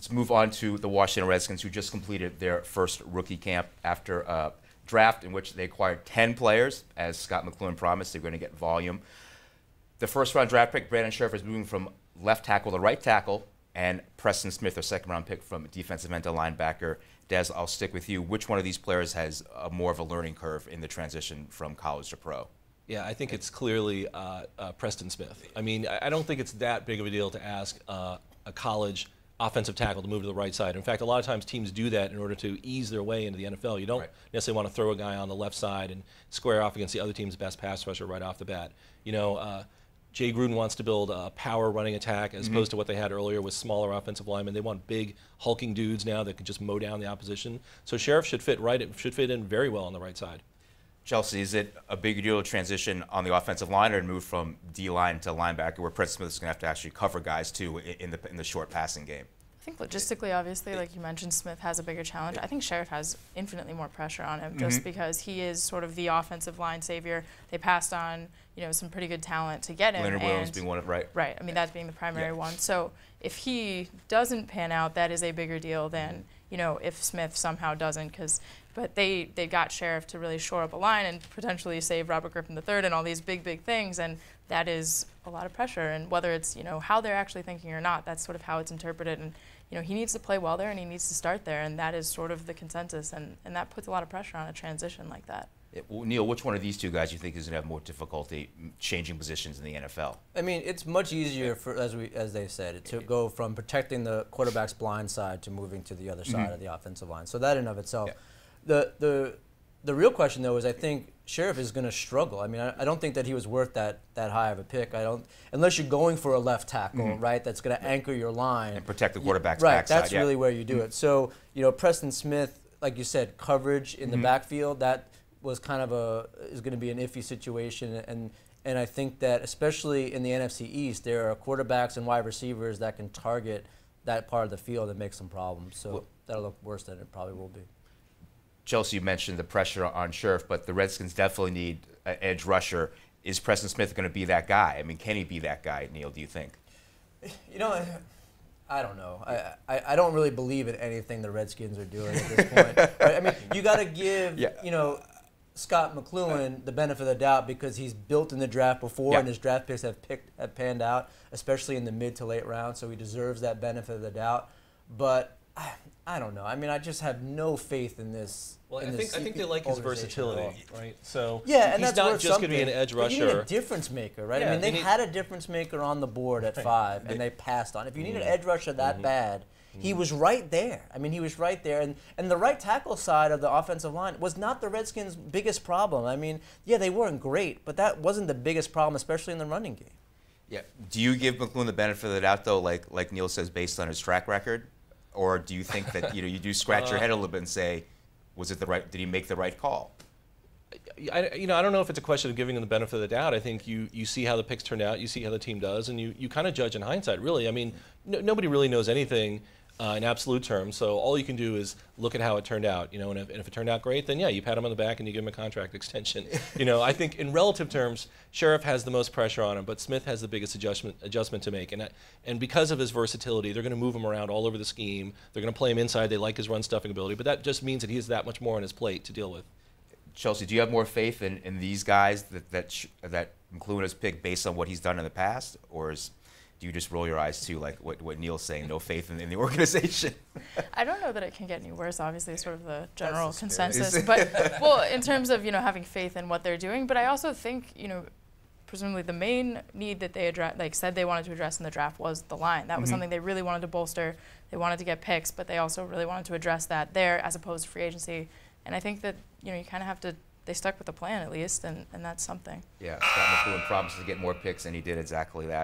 Let's move on to the Washington Redskins, who just completed their first rookie camp after a draft in which they acquired 10 players. As Scott McCloughan promised, they're going to get volume. The first-round draft pick, Brandon Scherff, is moving from left tackle to right tackle, and Preston Smith, their second-round pick from defensive end to linebacker. Des, I'll stick with you. Which one of these players has more of a learning curve in the transition from college to pro? Yeah, I think it's clearly Preston Smith. I mean, I don't think it's that big of a deal to ask a college offensive tackle to move to the right side. In fact, a lot of times teams do that in order to ease their way into the NFL. You don't necessarily want to throw a guy on the left side and square off against the other team's best pass rusher right off the bat. You know, Jay Gruden wants to build a power running attack as opposed to what they had earlier with smaller offensive linemen. They want big, hulking dudes now that can just mow down the opposition. So Scherff should fit in very well on the right side. Chelsea, is it a big deal to transition on the offensive line or to move from D-line to linebacker, where Preston Smith is going to have to actually cover guys too in the short passing game? I think logistically, obviously, like you mentioned, Smith has a bigger challenge. I think Scherff has infinitely more pressure on him just because he is sort of the offensive line savior. They passed on, you know, some pretty good talent to get him. Leonard Williams being one of Right. I mean, that's being the primary one. So if he doesn't pan out, that is a bigger deal than, you know, if Smith somehow doesn't. But they got Scherff to really shore up a line and potentially save Robert Griffin III and all these big things, and that is a lot of pressure. And whether it's, you know, how they're actually thinking or not, that's sort of how it's interpreted. And you know, he needs to play well there and he needs to start there, and that is sort of the consensus, and that puts a lot of pressure on a transition like that. Well, Neil, which one of these two guys do you think is going to have more difficulty changing positions in the NFL? I mean, it's much easier, for, as they said, to go from protecting the quarterback's blind side to moving to the other side of the offensive line. So that in of itself. The real question, though, is I think Scherff is going to struggle. I mean, I don't think that he was worth that high of a pick. Unless you're going for a left tackle, right, that's going to anchor your line. And protect the quarterback's backside. Right, that's really where you do it. So, you know, Preston Smith, like you said, coverage in the backfield, that was kind of is going to be an iffy situation. And I think that especially in the NFC East, there are quarterbacks and wide receivers that can target that part of the field and make some problems. So that'll look worse than it probably will be. Chelsea, you mentioned the pressure on Scherff, but the Redskins definitely need an edge rusher. Is Preston Smith going to be that guy? I mean, can he be that guy, Neil, do you think? You know, I don't know. I don't really believe in anything the Redskins are doing at this point. Right? I mean, you got to give, you know, Scott McCloughan the benefit of the doubt because he's built in the draft before and his draft picks have panned out, especially in the mid to late rounds, so he deserves that benefit of the doubt. But I don't know. I mean, I just have no faith in this. Well, I think they like his versatility, right? So and he's that's not just going to be an edge rusher. You need a difference maker, right? I mean, they had a difference maker on the board at 5, and they passed on. If you need an edge rusher that bad, he was right there. I mean, he was right there. And the right tackle side of the offensive line was not the Redskins' biggest problem. I mean, yeah, they weren't great, but that wasn't the biggest problem, especially in the running game. Yeah. Do you give McCloughan the benefit of the doubt, though, like Neil says, based on his track record? Or do you think that you do scratch your head a little bit and say, was it the right? Did he make the right call? I don't know if it's a question of giving him the benefit of the doubt. I think you see how the picks turn out, you see how the team does, and you kind of judge in hindsight. Really, I mean, nobody really knows anything in absolute terms. So all you can do is look at how it turned out. You know, and if it turned out great, then yeah, you pat him on the back and you give him a contract extension. You know, I think in relative terms, Scherff has the most pressure on him, but Smith has the biggest adjustment to make. And because of his versatility, they're going to move him around all over the scheme. They're going to play him inside. They like his run stuffing ability, but that just means that he has that much more on his plate to deal with. Chelsea, do you have more faith in these guys that McCloughan has picked based on what he's done in the past, or do you just roll your eyes to like what Neil's saying, no faith in the organization? I don't know that it can get any worse. Obviously, sort of the general consensus, but well, in terms of having faith in what they're doing, but I also think presumably the main need that they said they wanted to address in the draft was the line. That was something they really wanted to bolster. They wanted to get picks, but they also really wanted to address that there as opposed to free agency. And I think that you kind of have to. They stuck with the plan at least, and that's something. Yeah, Scott McCloughan promised to get more picks, and he did exactly that.